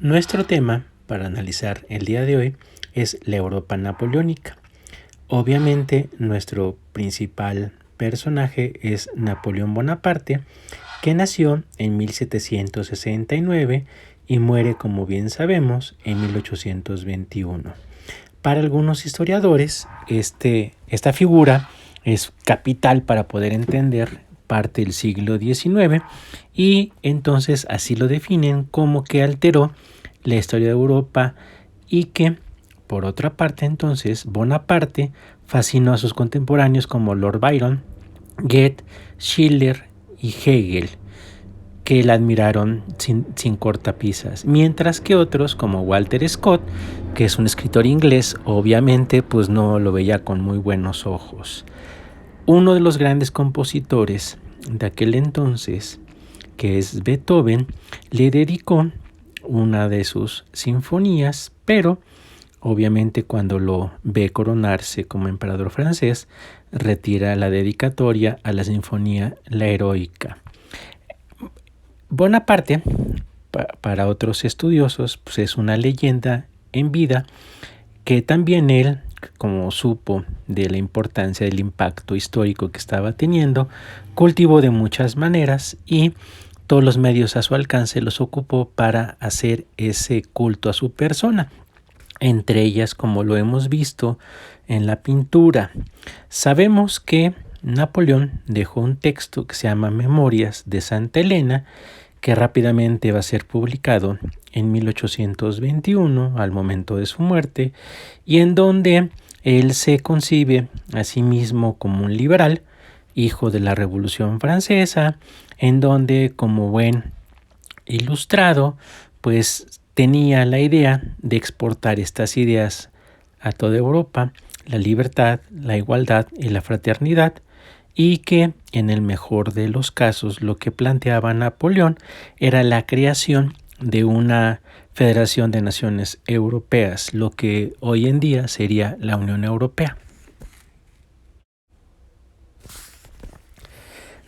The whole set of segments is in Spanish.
Nuestro tema para analizar el día de hoy es la Europa napoleónica. Obviamente nuestro principal personaje es Napoleón Bonaparte, que nació en 1769 y muere, como bien sabemos, en 1821. Para algunos historiadores, esta figura es capital para poder entender parte del siglo XIX y entonces así lo definen como que alteró la historia de Europa y que, por otra parte, entonces Bonaparte fascinó a sus contemporáneos como Lord Byron, Goethe, Schiller y Hegel, que la admiraron sin cortapisas, mientras que otros como Walter Scott, que es un escritor inglés, obviamente pues no lo veía con muy buenos ojos. Uno de los grandes compositores de aquel entonces, que es Beethoven, le dedicó una de sus sinfonías, pero obviamente cuando lo ve coronarse como emperador francés, retira la dedicatoria a la sinfonía La Heroica. Bonaparte, para otros estudiosos, pues es una leyenda en vida que también él, como supo de la importancia del impacto histórico que estaba teniendo, cultivó de muchas maneras y todos los medios a su alcance los ocupó para hacer ese culto a su persona. Entre ellas, como lo hemos visto en la pintura, sabemos que Napoleón dejó un texto que se llama Memorias de Santa Elena, que rápidamente va a ser publicado en 1821, al momento de su muerte, y en donde él se concibe a sí mismo como un liberal, hijo de la Revolución Francesa, en donde como buen ilustrado, pues tenía la idea de exportar estas ideas a toda Europa, la libertad, la igualdad y la fraternidad, y que en el mejor de los casos lo que planteaba Napoleón era la creación de una Federación de Naciones Europeas, lo que hoy en día sería la Unión Europea.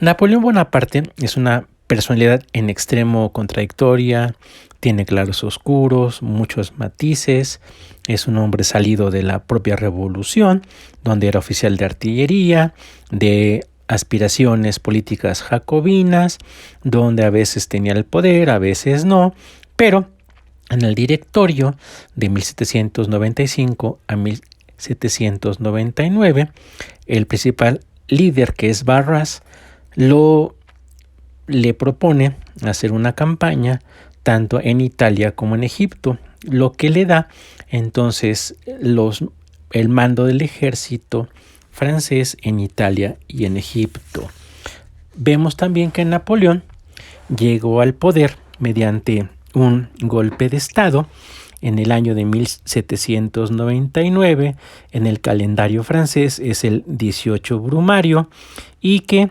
Napoleón Bonaparte es una personalidad en extremo contradictoria, tiene claros oscuros, muchos matices, es un hombre salido de la propia revolución, donde era oficial de artillería, de aspiraciones políticas jacobinas, donde a veces tenía el poder, a veces no, pero en el directorio de 1795 a 1799, el principal líder, que es Barras, le propone hacer una campaña tanto en Italia como en Egipto, lo que le da entonces el mando del ejército francés en Italia y en Egipto. Vemos también que Napoleón llegó al poder mediante un golpe de estado en el año de 1799, en el calendario francés es el 18 Brumario, y que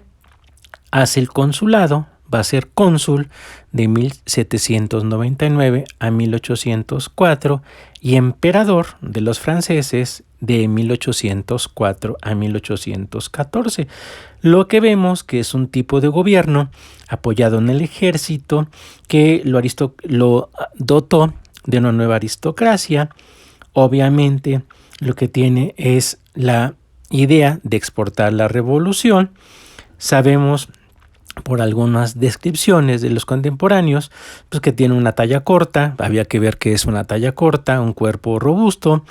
hace el consulado, va a ser cónsul de 1799 a 1804 y emperador de los franceses de 1804 a 1814. Lo que vemos que es un tipo de gobierno apoyado en el ejército que lo dotó de una nueva aristocracia. Obviamente lo que tiene es la idea de exportar la revolución. Sabemos por algunas descripciones de los contemporáneos, pues que tiene una talla corta, había que ver qué es una talla corta, un cuerpo robusto,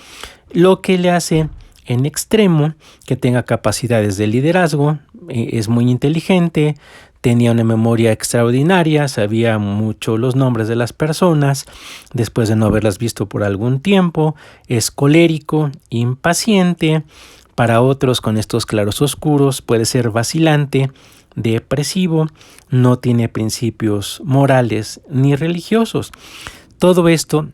lo que le hace en extremo que tenga capacidades de liderazgo, es muy inteligente, tenía una memoria extraordinaria, sabía mucho los nombres de las personas, después de no haberlas visto por algún tiempo, es colérico, impaciente, para otros con estos claros oscuros puede ser vacilante, depresivo, no tiene principios morales ni religiosos. Todo esto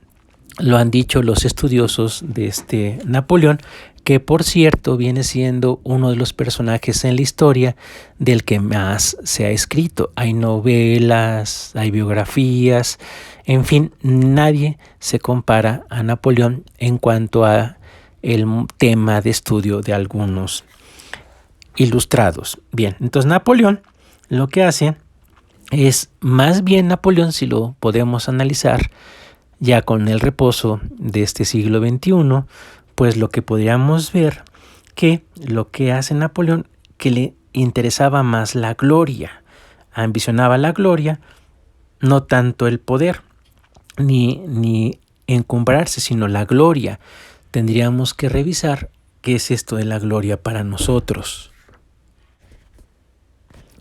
lo han dicho los estudiosos de este Napoleón, que por cierto viene siendo uno de los personajes en la historia del que más se ha escrito. Hay novelas, hay biografías, en fin, nadie se compara a Napoleón en cuanto a el tema de estudio de algunos ilustrados. Bien, entonces Napoleón lo que hace es, más bien Napoleón, si lo podemos analizar, Ya con el reposo de este siglo XXI, pues lo que podríamos ver que lo que hace Napoleón, que le interesaba más la gloria, ambicionaba la gloria, no tanto el poder, ni encumbrarse, sino la gloria. Tendríamos que revisar qué es esto de la gloria para nosotros.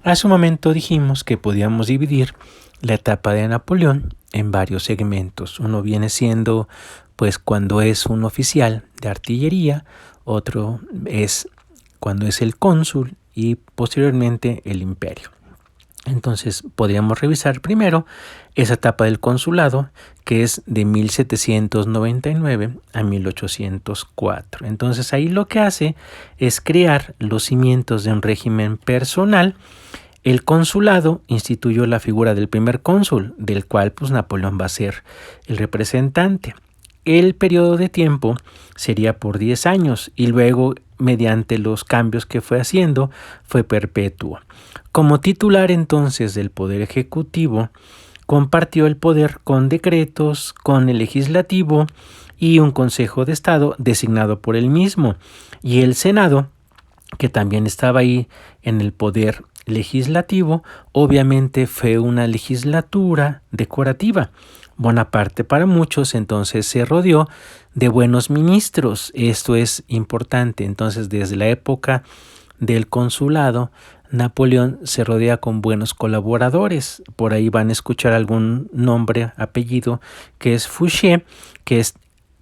Hace un momento dijimos que podíamos dividir la etapa de Napoleón en varios segmentos. Uno viene siendo pues cuando es un oficial de artillería, otro es cuando es el cónsul y posteriormente el imperio. Entonces podríamos revisar primero esa etapa del consulado, que es de 1799 a 1804. Entonces ahí lo que hace es crear los cimientos de un régimen personal. El consulado instituyó la figura del primer cónsul, del cual pues Napoleón va a ser el representante. El periodo de tiempo sería por 10 años y luego, mediante los cambios que fue haciendo, fue perpetuo. Como titular entonces del Poder Ejecutivo, compartió el poder con decretos, con el Legislativo y un Consejo de Estado designado por él mismo, y el Senado, que también estaba ahí en el poder legislativo, obviamente fue una legislatura decorativa. Bonaparte para muchos entonces se rodeó de buenos ministros. Esto es importante. Entonces, desde la época del consulado, Napoleón se rodea con buenos colaboradores. Por ahí van a escuchar algún nombre, apellido, que es Fouché, que es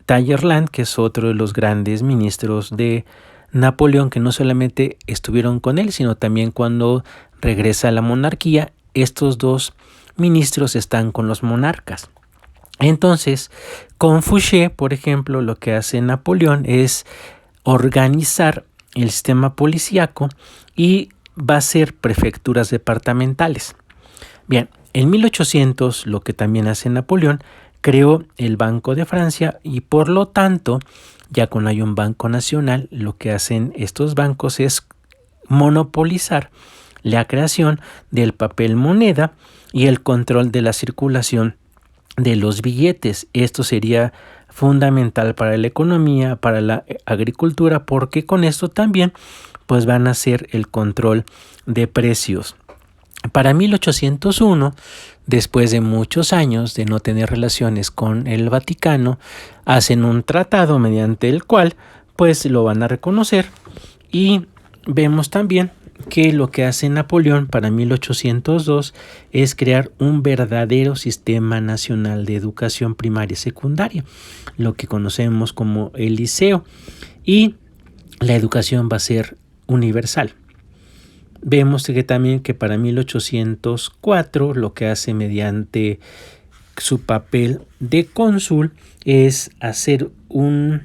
Talleyrand, que es otro de los grandes ministros de Napoleón, que no solamente estuvieron con él, sino también cuando regresa a la monarquía, estos dos ministros están con los monarcas. Entonces, con Fouché, por ejemplo, lo que hace Napoleón es organizar el sistema policíaco y va a ser prefecturas departamentales. Bien, en 1800 lo que también hace Napoleón, creó el Banco de Francia y por lo tanto, ya cuando hay un banco nacional, lo que hacen estos bancos es monopolizar la creación del papel moneda y el control de la circulación de los billetes. Esto sería fundamental para la economía, para la agricultura, porque con esto también pues van a hacer el control de precios. Para 1801, después de muchos años de no tener relaciones con el Vaticano, hacen un tratado mediante el cual pues lo van a reconocer, y vemos también que lo que hace Napoleón para 1802 es crear un verdadero sistema nacional de educación primaria y secundaria, lo que conocemos como el liceo, y la educación va a ser universal. Vemos que también que para 1804 lo que hace mediante su papel de cónsul es hacer un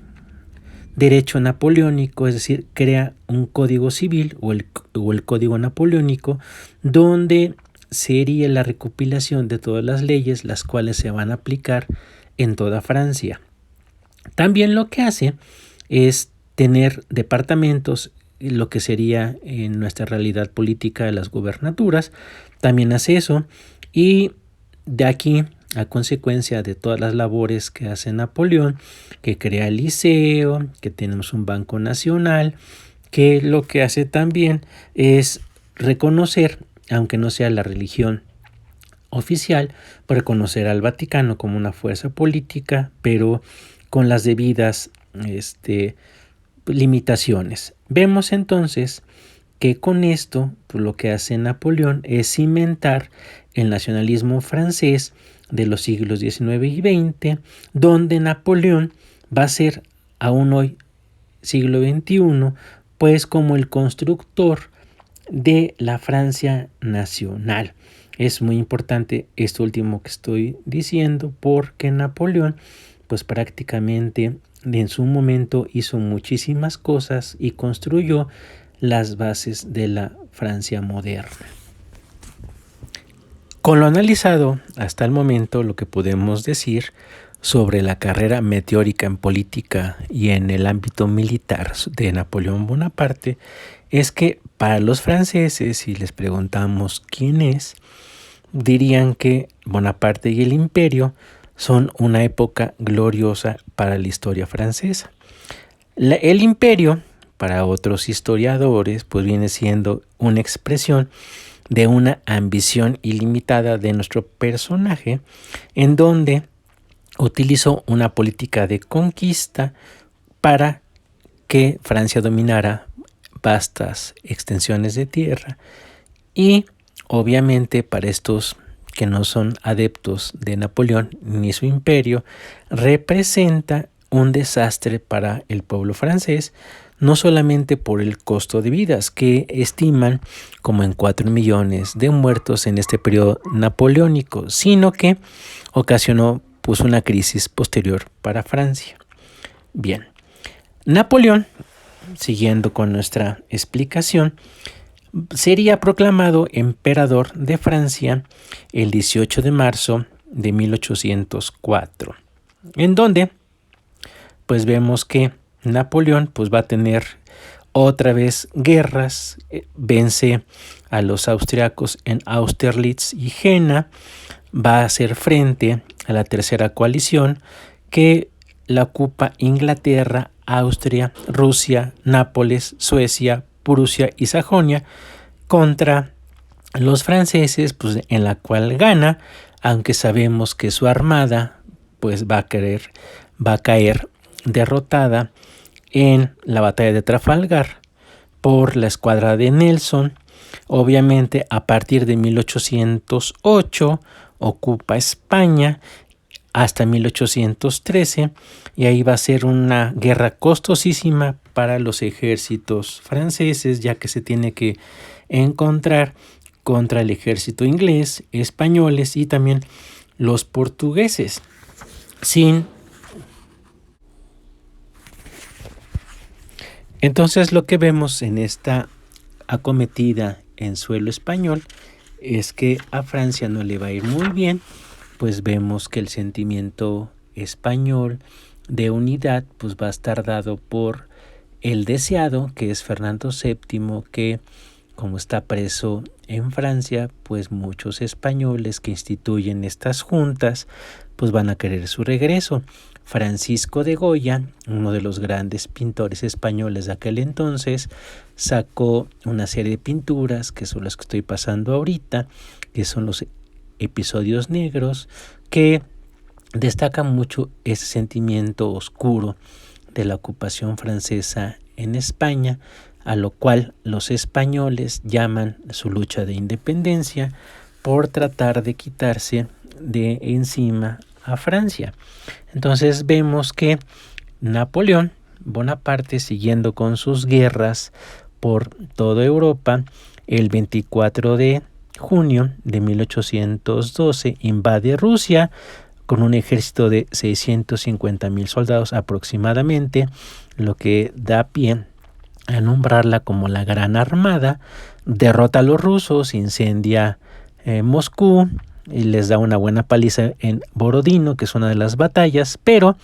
derecho napoleónico, es decir, crea un código civil o el código napoleónico, donde sería la recopilación de todas las leyes las cuales se van a aplicar en toda Francia. También lo que hace es tener departamentos, lo que sería en nuestra realidad política de las gubernaturas, también hace eso, y de aquí, a consecuencia de todas las labores que hace Napoleón, que crea el liceo, que tenemos un banco nacional, que lo que hace también es reconocer, aunque no sea la religión oficial, reconocer al Vaticano como una fuerza política, pero con las debidas limitaciones. Vemos entonces que con esto pues, lo que hace Napoleón es cimentar el nacionalismo francés de los siglos XIX y XX, donde Napoleón va a ser, aún hoy, siglo XXI, pues como el constructor de la Francia nacional. Es muy importante esto último que estoy diciendo, porque Napoleón, pues prácticamente en su momento hizo muchísimas cosas y construyó las bases de la Francia moderna. Con lo analizado hasta el momento, lo que podemos decir sobre la carrera meteórica en política y en el ámbito militar de Napoleón Bonaparte es que para los franceses, si les preguntamos quién es, dirían que Bonaparte y el imperio son una época gloriosa para la historia francesa. El imperio, para otros historiadores, pues viene siendo una expresión de una ambición ilimitada de nuestro personaje, en donde utilizó una política de conquista para que Francia dominara vastas extensiones de tierra, y obviamente para estos que no son adeptos de Napoleón ni su imperio, representa un desastre para el pueblo francés, no solamente por el costo de vidas, que estiman como en 4 millones de muertos en este periodo napoleónico, sino que ocasionó pues una crisis posterior para Francia. Bien, Napoleón, siguiendo con nuestra explicación, sería proclamado emperador de Francia el 18 de marzo de 1804, en donde pues vemos que Napoleón pues va a tener otra vez guerras, vence a los austriacos en Austerlitz y Jena, va a hacer frente a la tercera coalición que la ocupa Inglaterra, Austria, Rusia, Nápoles, Suecia, Prusia y Sajonia contra los franceses, pues en la cual gana, aunque sabemos que su armada pues va a caer derrotada en la batalla de Trafalgar por la escuadra de Nelson. Obviamente a partir de 1808 ocupa España hasta 1813, y ahí va a ser una guerra costosísima para los ejércitos franceses, ya que se tiene que encontrar contra el ejército inglés, españoles y también los portugueses. Entonces lo que vemos en esta acometida en suelo español es que a Francia no le va a ir muy bien, pues vemos que el sentimiento español de unidad pues va a estar dado por el deseado, que es Fernando VII, que como está preso en Francia, pues muchos españoles que instituyen estas juntas pues van a querer su regreso. Francisco de Goya, uno de los grandes pintores españoles de aquel entonces, sacó una serie de pinturas que son las que estoy pasando ahorita, que son los episodios negros, que destacan mucho ese sentimiento oscuro de la ocupación francesa en España, a lo cual los españoles llaman su lucha de independencia por tratar de quitarse de encima a Francia. Entonces vemos que Napoleón Bonaparte, siguiendo con sus guerras por toda Europa, el 24 de junio de 1812 invade Rusia con un ejército de 650,000 soldados aproximadamente, lo que da pie a nombrarla como la Gran Armada. Derrota a los rusos, incendia Moscú y les da una buena paliza en Borodino, que es una de las batallas, pero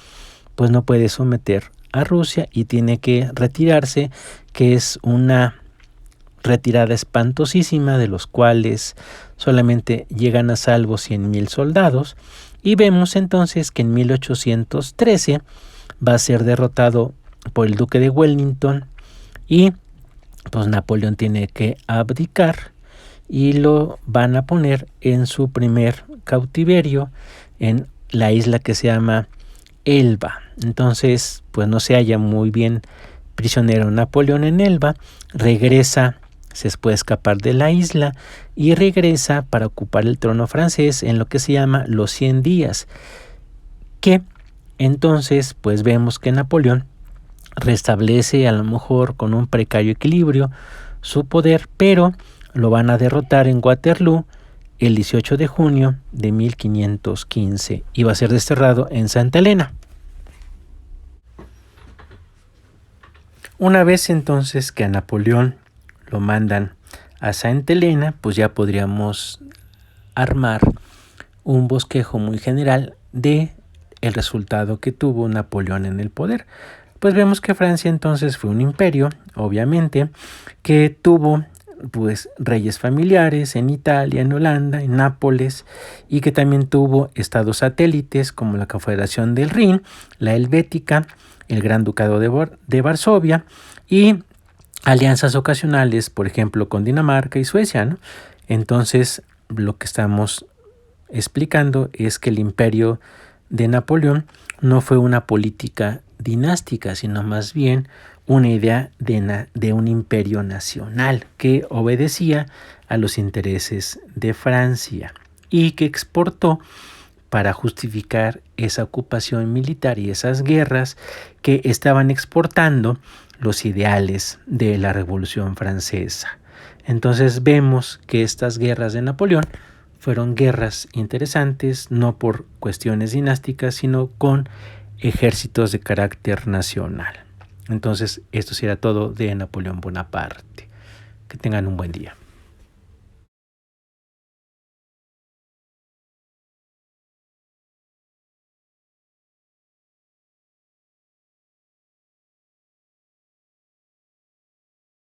pues no puede someter a Rusia y tiene que retirarse, que es una retirada espantosísima, de los cuales solamente llegan a salvo 100,000 soldados. Y vemos entonces que en 1813 va a ser derrotado por el duque de Wellington y pues Napoleón tiene que abdicar y lo van a poner en su primer cautiverio en la isla que se llama Elba. Entonces pues no se halla muy bien prisionero Napoleón en Elba, regresa, se puede escapar de la isla y regresa para ocupar el trono francés en lo que se llama los 100 días, que entonces pues vemos que Napoleón restablece, a lo mejor con un precario equilibrio, su poder, pero lo van a derrotar en Waterloo el 18 de junio de 1515 y va a ser desterrado en Santa Elena. Una vez entonces que a Napoleón lo mandan a Santa Elena, pues ya podríamos armar un bosquejo muy general de el resultado que tuvo Napoleón en el poder. Pues vemos que Francia entonces fue un imperio, obviamente, que tuvo pues reyes familiares en Italia, en Holanda, en Nápoles, y que también tuvo estados satélites como la Confederación del Rin, la Helvética, el Gran Ducado de Varsovia y alianzas ocasionales, por ejemplo, con Dinamarca y Suecia, ¿no? Entonces, lo que estamos explicando es que el imperio de Napoleón no fue una política dinástica, sino más bien una idea de un imperio nacional que obedecía a los intereses de Francia y que exportó para justificar esa ocupación militar y esas guerras que estaban exportando los ideales de la Revolución Francesa. Entonces vemos que estas guerras de Napoleón fueron guerras interesantes, no por cuestiones dinásticas, sino con ejércitos de carácter nacional. Entonces, esto será todo de Napoleón Bonaparte. Que tengan un buen día.